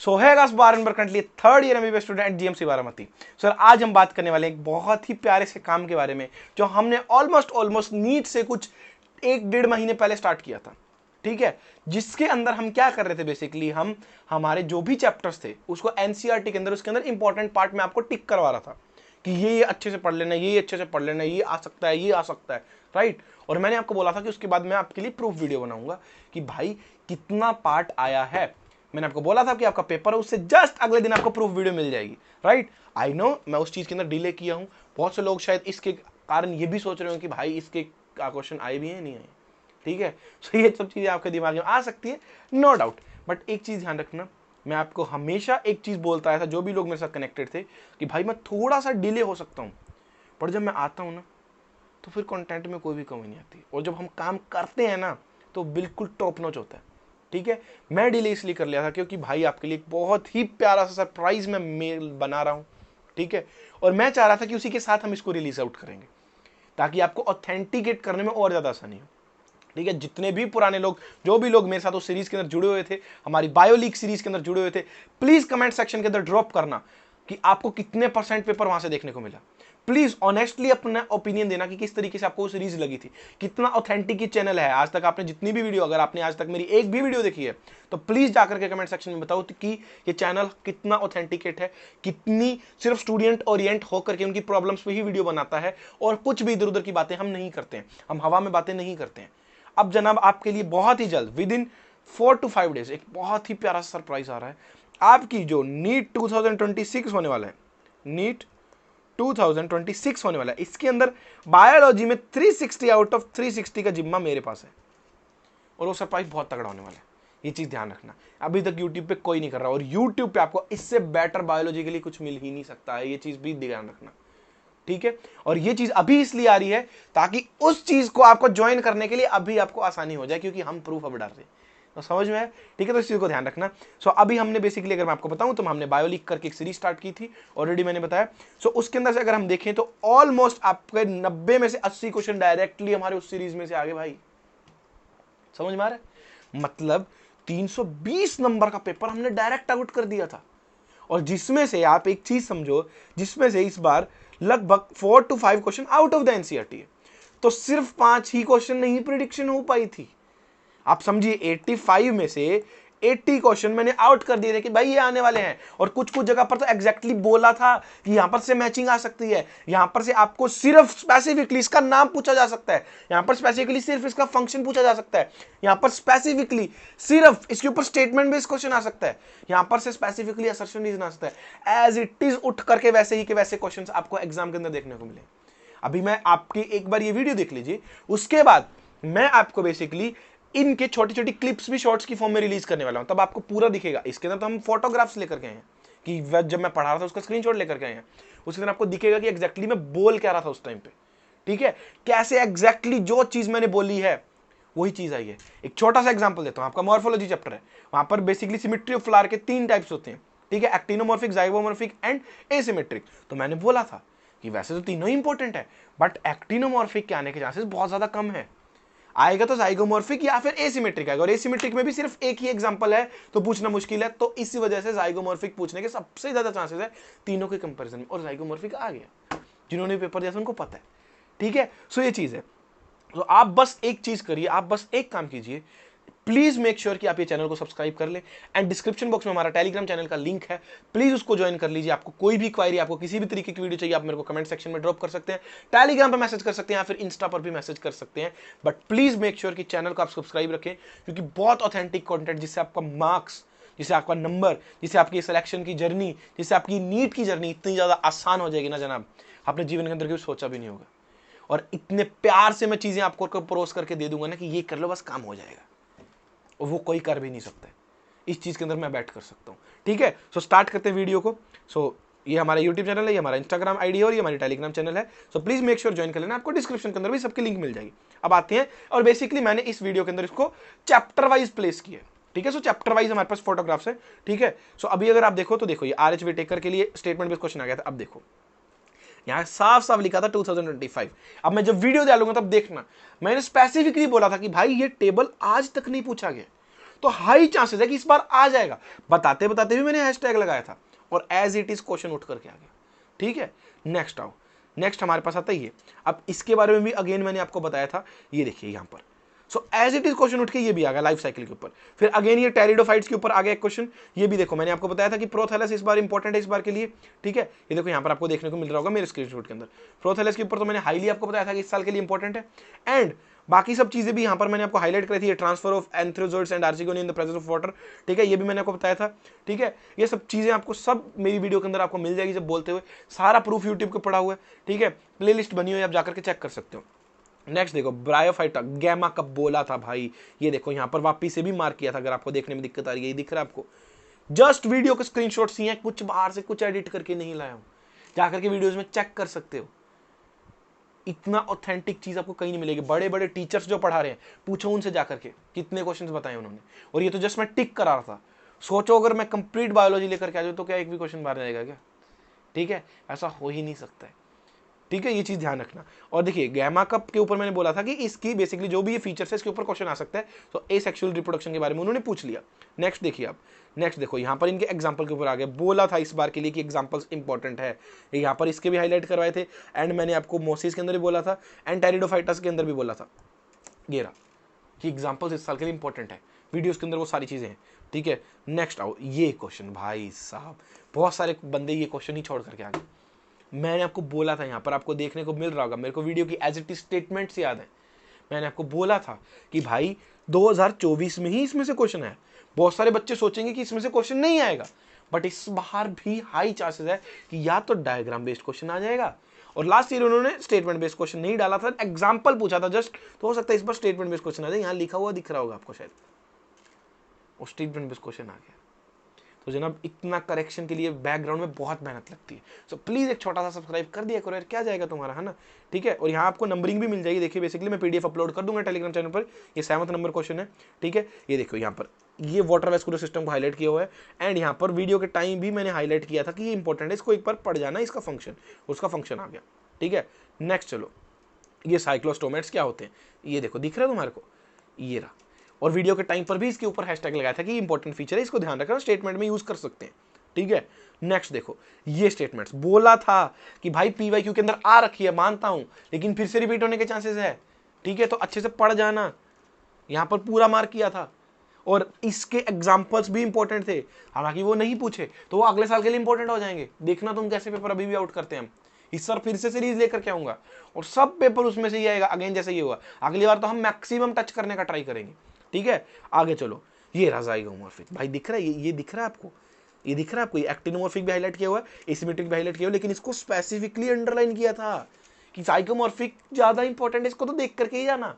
सो है गाइस, बारनबर currently third year MBBS student at GMC Baramati. Sir आज हम बात करने वाले हैं एक बहुत ही प्यारे से काम के बारे में जो हमने ऑलमोस्ट नीट से कुछ 1-1.5 महीने पहले स्टार्ट किया था। ठीक है, जिसके अंदर हम क्या कर रहे थे, बेसिकली हम हमारे जो भी चैप्टर्स थे उसको एनसीईआरटी के अंदर उसके अंदर इंपॉर्टेंट पार्ट में आपको टिक करवा रहा था कि ये अच्छे से पढ़ लेना, ये अच्छे से पढ़ लेना, ये आ सकता है, ये आ सकता है, राइट। और मैंने आपको बोला था कि उसके बाद मैं आपके लिए प्रूफ वीडियो बनाऊंगा कि भाई कितना पार्ट आया है। मैंने आपको बोला था कि आपका पेपर है, उससे जस्ट अगले दिन आपको प्रूफ वीडियो मिल जाएगी, राइट। आई नो मैं उस चीज के अंदर डिले किया हूं, बहुत से लोग शायद इसके कारण ये भी सोच रहे हो कि भाई इसके क्वेश्चन आए भी हैं नहीं आए। ठीक है, सो ये सब चीजें आपके दिमाग में आ सकती है, नो डाउट। बट एक चीज ध्यान रखना, मैं आपको हमेशा एक चीज बोलता आया था, जो भी लोग मेरे साथ कनेक्टेड थे, कि भाई मैं थोड़ा सा डिले हो सकता हूँ, पर जब मैं आता हूँ ना तो फिर कंटेंट में कोई भी कमी नहीं आती, और जब हम काम करते हैं ना तो बिल्कुल टॉप नॉच होता है। ठीक है, मैं डिले इसलिए कर लिया था क्योंकि भाई आपके लिए एक बहुत ही प्यारा सा सरप्राइज मैं मेल बना रहा हूँ। ठीक है, और मैं चाह रहा था कि उसी के साथ हम इसको रिलीज आउट करेंगे ताकि आपको ऑथेंटिकेट करने में और ज्यादा आसानी हो। ठीक है, जितने भी पुराने लोग, जो भी लोग मेरे साथ उस सीरीज के अंदर जुड़े हुए थे, हमारी बायो लीक सीरीज के अंदर जुड़े हुए थे, प्लीज कमेंट सेक्शन के अंदर ड्रॉप करना कि आपको कितने % पेपर वहां से देखने को मिला। प्लीज ऑनेस्टली अपना ओपिनियन देना कि किस तरीके से आपको वो सीरीज लगी थी, कितना ऑथेंटिक चैनल है। आज तक आपने जितनी भी वीडियो, अगर आपने आज तक मेरी एक भी वीडियो देखी है तो प्लीज जाकर के कमेंट सेक्शन में बताओ कि ये चैनल कितना ऑथेंटिकेट है, कितनी सिर्फ स्टूडेंट ओरिएंट होकर के उनकी प्रॉब्लम्स पे ही वीडियो बनाता है, और कुछ भी इधर उधर की बातें हम नहीं करते हैं, हम हवा में बातें नहीं करते हैं। अब जनाब आपके लिए बहुत ही जल्द विद इन 4 to 5 डेज एक बहुत ही प्यारा सरप्राइज आ रहा है। आपकी जो नीट 2026 होने वाला है, नीट 2026 होने वाला है, इसके अंदर बायोलॉजी में 360 आउट ऑफ 360 का जिम्मा मेरे पास है, और वो सरप्राइज बहुत तगड़ा होने वाला है। ये चीज ध्यान रखना, अभी तक यूट्यूब पे कोई नहीं कर रहा, और यूट्यूब पे आपको इससे बेटर बायोलॉजी के लिए कुछ मिल ही नहीं सकता है, ये चीज भी ध्यान रखना। ठीक है, और ये चीज अभी इसलिए आ रही है ताकि उस चीज को आपको ज्वाइन करने के लिए अभी आपको आसानी हो जाए, क्योंकि हम प्रूफ अब डाल रहे हैं, तो समझ में है। ठीक है, तो इस चीज को ध्यान रखना। सो अभी हमने बेसिकली, अगर मैं आपको बताऊं तो हमने बायोलिक करके एक सीरीज स्टार्ट की थी, ऑलरेडी मैंने बताया। सो उसके अंदर से अगर हम देखें तो ऑलमोस्ट आपके 90 में से 80 क्वेश्चन डायरेक्टली हमारे उस सीरीज में से आगे भाई, समझ में आ रहा है। मतलब 320 नंबर का पेपर हमने डायरेक्ट आउट कर दिया था, और जिसमें से आप एक चीज समझो, जिसमें से इस बार लगभग 4 to 5 question out of the NCERT है, तो सिर्फ 5 ही क्वेश्चन नहीं प्रिडिक्शन हो पाई थी। आप समझिए 85 में से 80 क्वेश्चन मैंने आउट कर दिए थे कि भाई ये आने वाले हैं, और कुछ कुछ जगह पर तो एग्जैक्टली बोला था कि यहां पर से मैचिंग आ सकती है, यहां पर से आपको सिर्फ स्पेसिफिकली इसका नाम पूछा जा सकता है, यहां पर स्पेसिफिकली सिर्फ इसका फंक्शन पूछा जा सकता है, यहां पर स्पेसिफिकली सिर्फ इसके ऊपर स्टेटमेंट बेस्ड क्वेश्चन आ सकता है, यहां पर से स्पेसिफिकली असर्शन रीजन आ सकता है। एज इट इज उठ करके वैसे ही के वैसे क्वेश्चन आपको एग्जाम के अंदर देखने को मिले। अभी मैं आपकी एक बार ये वीडियो देख लीजिए, उसके बाद मैं आपको बेसिकली इनके छोटी छोटी क्लिप्स भी शॉर्ट्स की फॉर्म में रिलीज करने वाला हूं, तब आपको पूरा दिखेगा। इसके अंदर तो हम फोटोग्राफ्स लेकर गए हैं कि जब मैं पढ़ा रहा था उसका स्क्रीनशॉट लेकर गए हैं, उसके अंदर आपको दिखेगा कि एग्जैक्टली मैं बोल क्या रहा था उस टाइम पे। ठीक है, कैसे एग्जैक्टली जो चीज मैंने बोली है वही चीज आई है। एक छोटा सा एग्जांपल देता हूं, आपका मॉर्फोलॉजी चैप्टर है, वहां पर बेसिकली सिमेट्री ऑफ फ्लावर के 3 टाइप्स होते हैं। ठीक है, एक्टिनोमॉर्फिक, जाइगोमॉर्फिक एंड एसिमेट्रिक। तो मैंने बोला था कि वैसे तो तीनों ही इंपॉर्टेंट है, बट एक्टिनोमॉर्फिक के आने के चांसेस बहुत ज्यादा कम है, आएगा तो जाइगोमॉर्फिक या फिर एसिमेट्रिक आएगा, और एसिमेट्रिक में भी सिर्फ एक ही एग्जांपल है तो पूछना मुश्किल है, तो इसी वजह से जाइगोमॉर्फिक पूछने के सबसे ज्यादा चांसेस है तीनों के कंपैरिजन में, और जाइगोमॉर्फिक आ गया, जिन्होंने पेपर दिया था उनको पता है। ठीक है, सो ये चीज है। तो आप बस एक चीज करिए, आप बस एक काम कीजिए, प्लीज मेक श्योर कि आप ये चैनल को सब्सक्राइब कर ले, एंड डिस्क्रिप्शन बॉक्स में हमारा टेलीग्राम चैनल का लिंक है, प्लीज उसको ज्वाइन कर लीजिए। आपको कोई भी क्वायरी, आपको किसी भी तरीके की वीडियो चाहिए, आप मेरे को कमेंट सेक्शन में ड्रॉप कर सकते हैं, टेलीग्राम पर मैसेज कर सकते हैं, या फिर इंस्टा पर भी मैसेज कर सकते हैं, बट प्लीज मेक श्योर कि चैनल को आप सब्सक्राइब रखें, क्योंकि बहुत ऑथेंटिक कॉन्टेंट, जिससे आपका मार्क्स, जिससे आपका नंबर, जिससे आपकी सिलेक्शन की जर्नी, जिससे आपकी नीट की जर्नी इतनी ज्यादा आसान हो जाएगी ना जनाब, आपने जीवन के अंदर कभी सोचा भी नहीं होगा। और इतने प्यार से मैं चीजें आपको परोस करके दे दूंगा ना कि ये कर लो बस काम हो जाएगा, और वो कोई कर भी नहीं सकता है, इस चीज के अंदर मैं बैठ कर सकता हूं। ठीक है, सो स्टार्ट करते हैं वीडियो को। सो ये हमारा यूट्यूब चैनल है, ये हमारा इंस्टाग्राम आईडी है, और ये हमारी टेलीग्राम चैनल है। So please make sure join कर लेना, आपको डिस्क्रिप्शन के अंदर भी सबकी लिंक मिल जाएगी। अब आते हैं, और बेसिकली मैंने इस वीडियो के अंदर इसको चैप्टर वाइज प्लेस किया है। ठीक है, सो चैप्टर वाइज हमारे पास फोटोग्राफ्स है। ठीक है, सो अभी अगर आप देखो तो देखो, ये आरएचबी टेकर के लिए स्टेटमेंट बेस्ड क्वेश्चन आ गया था। अब देखो यहां साफ साफ लिखा था 2025। अब मैं जब वीडियो डालूंगा तब देखना, मैंने स्पेसिफिकली बोला था कि भाई ये टेबल आज तक नहीं पूछा गया, तो हाई चांसेस है कि इस बार आ जाएगा। बताते बताते भी मैंने हैशटैग लगाया था और एज इट इज क्वेश्चन उठ करके आ गया। ठीक है, नेक्स्ट आओ। नेक्स्ट हमारे पास आता ही है। अब इसके बारे में भी अगेन मैंने आपको बताया था, ये देखिए यहां पर। So as it is question उठ के ये भी आ गया लाइफ साइकिल के ऊपर। फिर अगेन ये टेरिडोफाइट्स के ऊपर आ गया एक क्वेश्चन। ये भी देखो मैंने आपको बताया था कि प्रोथैलस इस बार इंपॉर्टेंट है इस बार के लिए। ठीक है, ये देखो यहाँ पर आपको देखने को मिल रहा होगा मेरे स्क्रीनशॉट के अंदर। प्रोथैलस के ऊपर तो मैंने हाईली आपको बताया था कि इस साल के लिए इंपॉर्टेंट है। एंड बाकी सब चीजें भी यहाँ पर मैंने आपको हाईलाइट करी थी। Transfer of antherozoids and archegonia in the presence of water. ठीक है, ये भी मैंने आपको बताया था। ठीक है, ये सब चीजें आपको सब मेरी वीडियो के अंदर आपको मिल जाएगी जब बोलते हुए। सारा प्रूफ यूट्यूब पे पड़ा हुआ है। ठीक है, प्लेलिस्ट बनी हुई है, आप जाकर के चेक कर सकते हो। नेक्स्ट देखो ब्रायोफाइटा, गैमा कब बोला था भाई, ये देखो यहाँ पर वापिस से भी मार्क किया था। अगर आपको देखने में दिक्कत आ रही है, ये दिख रहा है आपको। जस्ट वीडियो के स्क्रीनशॉट्स ही हैं, कुछ बाहर से कुछ एडिट करके नहीं लाया हूं, जाकर के वीडियोस में चेक कर सकते हो। इतना ऑथेंटिक चीज आपको कहीं नहीं मिलेगी। बड़े बड़े टीचर्स जो पढ़ा रहे हैं, पूछो उनसे जाकर के कितने क्वेश्चंस बताए उन्होंने। और ये तो जस्ट मैं टिक करा रहा था। सोचो अगर मैं कंप्लीट बायोलॉजी लेकर के आ जाऊँ तो क्या एक भी क्वेश्चन बाहर जाएगा क्या? ठीक है, ऐसा हो ही नहीं सकता है। ठीक है, ये चीज ध्यान रखना। और देखिए गैमा कप के ऊपर मैंने बोला था कि इसकी बेसिकली जो भी ये फीचर्स है इसके ऊपर क्वेश्चन आ सकता है। तो एसेक्सुअल रिप्रोडक्शन के बारे में उन्होंने पूछ लिया। नेक्स्ट देखिए आप, नेक्स्ट देखो यहाँ पर इनके एग्जाम्पल के ऊपर आ गया। बोला था इस बार के लिए कि एग्जाम्पल्स इंपॉर्टेंट है, यहाँ पर इसके भी हाईलाइट करवाए थे। एंड मैंने आपको मोसिस के अंदर भी बोला था एंड टेरिडोफाइटस के अंदर भी बोला था ये रहा कि एग्जाम्पल्स इस साल के लिए इंपॉर्टेंट है। वीडियोस के अंदर वो सारी चीजें हैं। ठीक है, नेक्स्ट आओ। ये क्वेश्चन भाई साहब बहुत सारे बंदे ये क्वेश्चन ही छोड़ करके आ गए। मैंने आपको बोला था, यहाँ पर आपको देखने को मिल रहा होगा, मेरे को वीडियो की एज इट इज स्टेटमेंट्स याद है। मैंने आपको बोला था कि भाई 2024 में ही इसमें से क्वेश्चन है। बहुत सारे बच्चे सोचेंगे कि इसमें से क्वेश्चन नहीं आएगा, बट इस बार भी हाई चांसेस है कि या तो डायग्राम बेस्ड क्वेश्चन आ जाएगा। और लास्ट ईयर उन्होंने स्टेटमेंट बेस्ड क्वेश्चन नहीं डाला था, एग्जाम्पल पूछा था जस्ट। तो हो सकता है इस बार स्टेटमेंट बेस्ड क्वेश्चन आ जाए। यहाँ लिखा हुआ दिख रहा होगा आपको शायद, और स्टेटमेंट बेस्ड क्वेश्चन आ गया। तो जनाब इतना करेक्शन के लिए बैकग्राउंड में बहुत मेहनत लगती है। सो प्लीज एक छोटा सा सब्सक्राइब कर दिया करो यार, क्या जाएगा तुम्हारा, है ना? ठीक है, और यहाँ आपको नंबरिंग भी मिल जाएगी। देखिए बेसिकली मैं पीडीएफ अपलोड कर दूंगा टेलीग्राम चैनल पर। ये 7th नंबर क्वेश्चन है। ठीक है, ये देखो यहाँ पर ये वाटर वेस्कुलर सिस्टम को हाईलाइट किया हुआ है। एंड यहाँ पर वीडियो के टाइम भी मैंने हाईलाइट किया था कि ये इंपॉर्टेंट है, इसको एक बार पढ़ जाना, इसका फंक्शन, उसका फंक्शन आ गया। ठीक है, नेक्स्ट चलो, ये साइक्लोस्टोमेट्स क्या होते हैं, ये देखो दिख रहा है तुम्हारे को, ये रहा। और वीडियो के टाइम पर भी इसके ऊपर हैशटैग लगाया था कि इंपॉर्टेंट फीचर है, इसको ध्यान रखना, स्टेटमेंट में यूज कर सकते हैं। ठीक है, नेक्स्ट देखो ये स्टेटमेंट्स। बोला था कि भाई पीवाईक्यू के अंदर आ रखी है, मानता हूं, लेकिन फिर से रिपीट होने के चांसेस है। ठीक है, तो अच्छे से पढ़ जाना। यहां पर पूरा मार्क किया था और इसके एग्जाम्पल्स भी इंपॉर्टेंट थे। हालांकि वो नहीं पूछे तो वो अगले साल के लिए इंपॉर्टेंट हो जाएंगे। देखना तुम कैसे पेपर अभी भी आउट करते हैं हम। इस बार फिर से सीरीज लेकर के आऊंगा और सब पेपर उसमें से ही आएगा। अगेन जैसे ये हुआ, अगली बार तो हम मैक्सिमम टच करने का ट्राई करेंगे। ठीक है, आगे चलो। ये राजाइगोमॉर्फिक भाई दिख रहा है, ये दिख रहा है आपको, ये दिख रहा है आपको। ये एक्टिनोमॉर्फिक भी हाईलाइट किया हुआ है, एसिमेट्रिक भी हाईलाइट किया हुआ, लेकिन इसको स्पेसिफिकली अंडरलाइन किया था कि जाइगोमॉर्फिक ज्यादा इंपॉर्टेंट है, इसको तो देख करके ही जाना।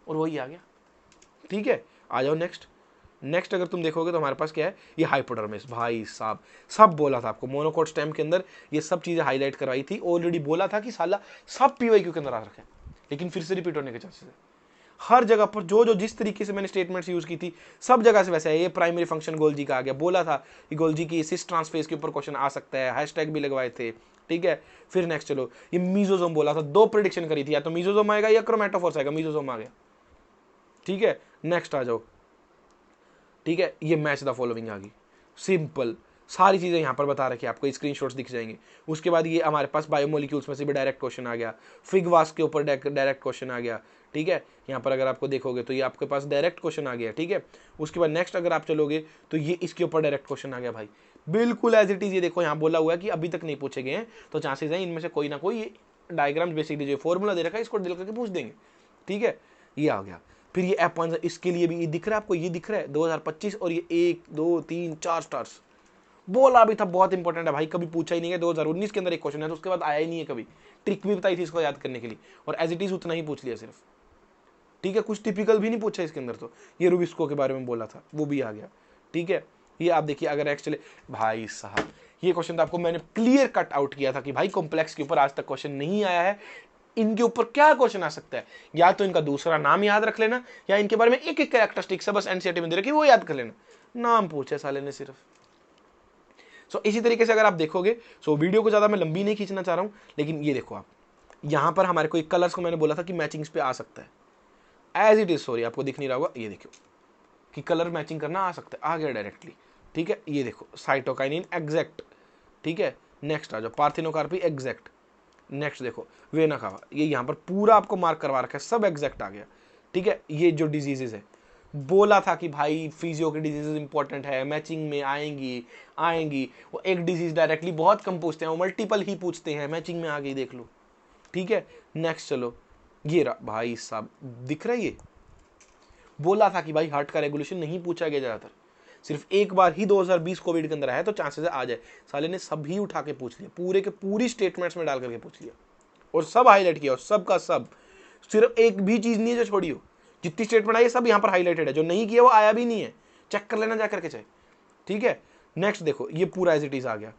और वही आ गया। ठीक है, आ जाओ नेक्स्ट। नेक्स्ट अगर तुम देखोगे तो हमारे पास क्या है, ये हाइपोडर्मिस। भाई साहब सब बोला था आपको, मोनोकोट स्टेम के अंदर ये सब चीजें हाईलाइट करवाई थी। ऑलरेडी बोला था कि साला सब पीवाईक्यू के अंदर आ रखे, लेकिन फिर से रिपीट होने के चांसेस है। हर जगह पर जो जो जिस तरीके से मैंने स्टेटमेंट्स यूज की थी सब जगह से वैसे है। ये प्राइमरी फंक्शन गोल्जी का आ गया। बोला था कि गोल्जी की सिस ट्रांसफेज के ऊपर क्वेश्चन आ सकता है, हैशटैग भी लगवाए थे। ठीक है, फिर नेक्स्ट चलो, ये मीजोजोम बोला था, 2 प्रेडिक्शन करी थी, या तो मीजोजोम आएगा या क्रोमेटोफोर्स आएगा। मीजोजोम आ गया। ठीक है, नेक्स्ट आ जाओ। ठीक है, ये मैच द फॉलोइंग आ गई, सिंपल सारी चीजें यहां पर बता रखी है आपको, स्क्रीनशॉट्स दिख जाएंगे। उसके बाद ये हमारे पास बायोमोलिक्यूल्स में से भी डायरेक्ट क्वेश्चन आ गया। फिगवास के ऊपर डायरेक्ट क्वेश्चन आ गया। ठीक है, यहाँ पर अगर आपको देखोगे तो ये आपके पास डायरेक्ट क्वेश्चन आ गया। ठीक है, उसके बाद नेक्स्ट अगर आप चलोगे तो ये इसके ऊपर डायरेक्ट क्वेश्चन आ गया भाई, बिल्कुल एज इट इज। ये देखो यहाँ बोला हुआ है कि अभी तक नहीं पूछे गए हैं, तो चांसेस है इनमें से कोई ना कोई डायग्राम्स बेसिकली जो फॉर्मूला दे रखा है इसको दिल करके पूछ देंगे। ठीक है, ये आ गया। फिर ये F1 इसके लिए भी ये दिख रहा है आपको, ये दिख रहा है 2025, और ये 1 2 3 4 स्टार्स बोला भी था, बहुत इंपॉर्टेंट है भाई, कभी पूछा ही नहीं है। 2019 के अंदर एक क्वेश्चन है, तो उसके बाद आया ही नहीं है कभी। ट्रिक भी बताई थी इसको याद करने के लिए, और एज इट इज उतना ही पूछ लिया सिर्फ। ठीक है, कुछ टिपिकल भी नहीं पूछा इसके अंदर। तो ये रुबिस्को के बारे में बोला था, वो भी आ गया। ठीक है, ये आप देखिए अगर एक्चुअली भाई साहब ये क्वेश्चन तो आपको मैंने क्लियर कट आउट किया था कि भाई कॉम्प्लेक्स के ऊपर आज तक क्वेश्चन नहीं आया है, इनके ऊपर क्या क्वेश्चन आ सकता है। या तो इनका दूसरा नाम याद रख लेना, या इनके बारे में एक एक कैरेक्टरिस्टिक्स है बस एनसीईआरटी में दे रखी, वो याद कर लेना। नाम पूछे साले ने सिर्फ। सो इसी तरीके से अगर आप देखोगे, सो वीडियो को ज्यादा मैं लंबी नहीं खींचना चाह रहा हूं, लेकिन ये देखो आप यहां पर हमारे को एक कलर्स को मैंने बोला था कि मैचिंग्स पे आ सकता है, एज इट इज। सॉरी आपको दिख नहीं रहा होगा, ये देखो कि कलर मैचिंग करना आ सकता है, आ गया डायरेक्टली। ठीक है, ये देखो साइटोकाइनिन एग्जैक्ट। ठीक है, नेक्स्ट आ जाओ पार्थिनोकार्पी एग्जैक्ट। नेक्स्ट देखो वेना कावा, ये यहाँ पर पूरा आपको मार्क करवा रखा है, सब एग्जैक्ट आ गया। ठीक है, ये जो डिजीजेज है बोला था कि भाई फिजियो की डिजीजेज इंपॉर्टेंट है, मैचिंग में आएंगी वो एक डिजीज डायरेक्टली बहुत कम पूछते हैं, वो मल्टीपल ही पूछते हैं, मैचिंग में आ गई देख लो। ठीक है, नेक्स्ट चलो, ये रहा भाई साहब, दिख रहा है ये बोला था कि भाई हार्ट का रेगुलेशन नहीं पूछा गया ज़्यादातर, सिर्फ एक बार ही 2020 कोविड के अंदर आया तो चांसेस आ जाए। साले ने सभी उठा के पूछ लिया, पूरे के पूरी स्टेटमेंट्स में डाल करके पूछ लिया और सब हाईलाइट किया, और सब का सब, सिर्फ एक भी चीज़ नहीं है जो छोड़ी हो। जितनी स्टेटमेंट आई है सब यहाँ पर हाईलाइटेड है, जो नहीं किया वो आया भी नहीं है, चेक कर लेना जा करके चाहे। ठीक है, नेक्स्ट देखो ये पूरा एज इट इज आ गया।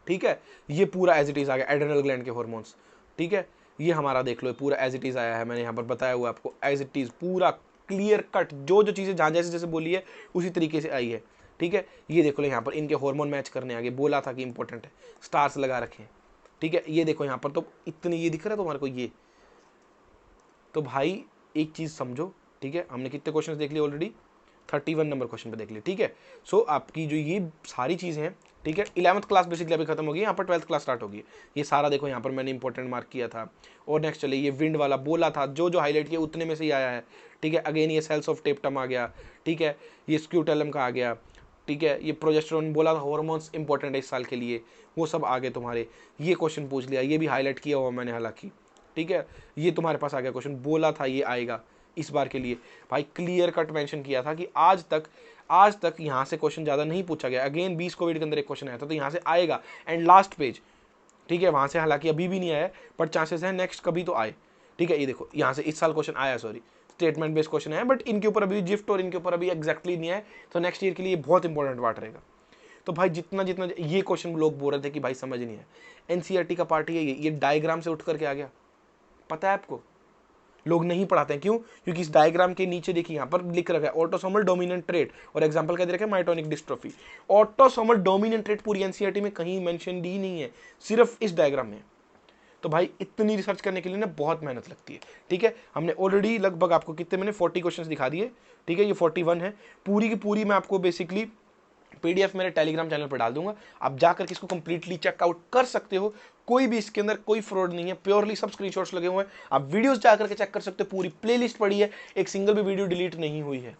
ठीक है, ये पूरा एज इट इज आ गया, एड्रेनल ग्लैंड के हॉर्मोन्स। ठीक है, ये हमारा देख लो पूरा एज इट इज आया है, मैंने यहाँ पर बताया हुआ आपको एज इट इज पूरा क्लियर कट, जो जो चीज़ें जहाँ जैसे जैसे बोली है उसी तरीके से आई है। ठीक है, ये देखो यहाँ पर इनके हार्मोन मैच करने आगे, बोला था कि इंपॉर्टेंट है, स्टार्स लगा रखे हैं। ठीक है, ये देखो यहाँ पर तो इतनी, ये दिख रहा है तुम्हारे को ये, तो भाई एक चीज़ समझो। ठीक है, हमने कितने क्वेश्चन देख लिए ऑलरेडी, 31 नंबर क्वेश्चन पे देख लिए। ठीक है, सो आपकी जो ये सारी चीज़ें हैं, ठीक है, 11th क्लास बेसिकली अभी खत्म होगी, यहाँ पर 12th क्लास स्टार्ट होगी। ये सारा देखो यहाँ पर मैंने इंपॉर्टेंट मार्क किया था। और नेक्स्ट चलिए, ये विंड वाला बोला था, जो जो हाईलाइट किया उतने में से ही आया है। ठीक है, अगेन ये सेल्स ऑफ टेप्टम आ गया। ठीक है, ये स्क्यूटेलम का आ गया। ठीक है, ये प्रोजेस्टेरोन बोला था, हॉर्मोन्स इंपॉर्टेंट है इस साल के लिए, वो सब आगे तुम्हारे। ये क्वेश्चन पूछ लिया, ये भी हाईलाइट किया हुआ मैंने हालांकि। ठीक है, ये तुम्हारे पास आ गया क्वेश्चन, बोला था ये आएगा इस बार के लिए, भाई क्लियर कट मेंशन किया था कि आज तक यहाँ से क्वेश्चन ज़्यादा नहीं पूछा गया। अगेन 20 कोविड के अंदर एक क्वेश्चन आया था, तो यहाँ से आएगा एंड लास्ट पेज। ठीक है, वहाँ से हालांकि अभी भी नहीं आया, बट चांसेस है नेक्स्ट कभी तो आए। ठीक है, ये देखो यहाँ से इस साल क्वेश्चन आया, सॉरी स्टेटमेंट बेस्ड क्वेश्चन आया, बट इनके ऊपर अभी जिफ्ट और इनके ऊपर अभी एग्जैक्टली नहीं आया, तो नेक्स्ट ईयर के लिए बहुत इंपॉर्टेंट पार्ट रहेगा। तो भाई जितना ये क्वेश्चन लोग बोल रहे थे कि भाई समझ नहीं है, एनसीईआरटी का पार्ट ये डायग्राम से उठ करके आ गया, पता है आपको, लोग नहीं पढ़ाते हैं। क्यों? क्योंकि इस डायग्राम के नीचे देखिए यहाँ पर लिख रखा है ऑटोसोमल डोमिनेंट ट्रेट, और एग्जांपल क्या दे रखा है, myotonic dystrophy. Autosomal dominant trait पूरी एनसीईआरटी में कहीं मेंशन ही नहीं है, सिर्फ इस डायग्राम में। तो भाई इतनी रिसर्च करने के लिए ना बहुत मेहनत लगती है। ठीक है, हमने ऑलरेडी लगभग आपको कितने, मैंने 40 क्वेश्चंस दिखा दिए। ठीक है, ये 41 है, पूरी की पूरी मैं आपको बेसिकली पीडीएफ मेरे टेलीग्राम चैनल पर डाल दूंगा, आप जाकर के इसको कंप्लीटली चेकआउट कर सकते हो। कोई भी इसके अंदर कोई फ्रॉड नहीं है, प्योरली सब स्क्रीनशॉट्स लगे हुए हैं, आप वीडियोस जाकर के चेक कर सकते हो, पूरी प्लेलिस्ट पड़ी है, एक सिंगल भी वीडियो डिलीट नहीं हुई है।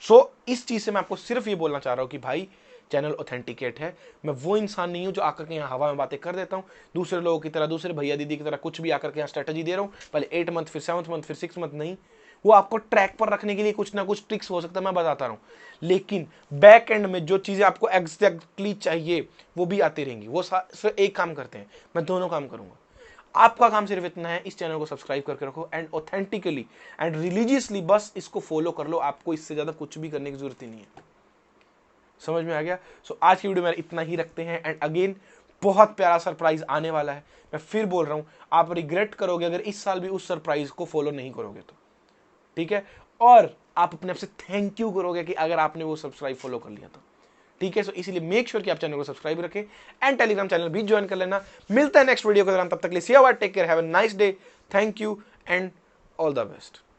सो इस चीज से मैं आपको सिर्फ ये बोलना चाह रहा हूं कि भाई चैनल ऑथेंटिकेट है। मैं वो इंसान नहीं हूं जो आकर के यहाँ हवा में बातें कर देता हूं, दूसरे लोगों की तरह, दूसरे भैया दीदी की तरह कुछ भी आकर के यहाँ स्ट्रेटजी दे रहा हूं, पहले 8 मंथ, फिर 7th मंथ, फिर 6 मंथ, नहीं। वो आपको ट्रैक पर रखने के लिए कुछ ना कुछ ट्रिक्स हो सकता है, मैं बताता रहा हूं, लेकिन बैक एंड में जो चीजें आपको एग्जैक्टली चाहिए वो भी आती रहेंगी। वो सिर्फ एक काम करते हैं, मैं दोनों काम करूंगा। आपका काम सिर्फ इतना है, इस चैनल को सब्सक्राइब करके रखो एंड ऑथेंटिकली एंड रिलीजियसली बस इसको फॉलो कर लो, आपको इससे ज्यादा कुछ भी करने की जरूरत ही नहीं है। समझ में आ गया? सो आज की वीडियो में इतना ही रखते हैं, एंड अगेन बहुत प्यारा सरप्राइज आने वाला है। मैं फिर बोल रहा हूं, आप रिग्रेट करोगे अगर इस साल भी उस सरप्राइज को फॉलो नहीं करोगे तो। ठीक है, और आप अपने आप से थैंक यू करोगे कि अगर आपने वो सब्सक्राइब फॉलो कर लिया तो। ठीक है, सो इसीलिए मेक श्योर कि आप चैनल को सब्सक्राइब रखें एंड टेलीग्राम चैनल भी ज्वाइन कर लेना। मिलता है नेक्स्ट वीडियो के दौरान, तब तक के लिए see you, take care, have a nice day, thank you and all the best.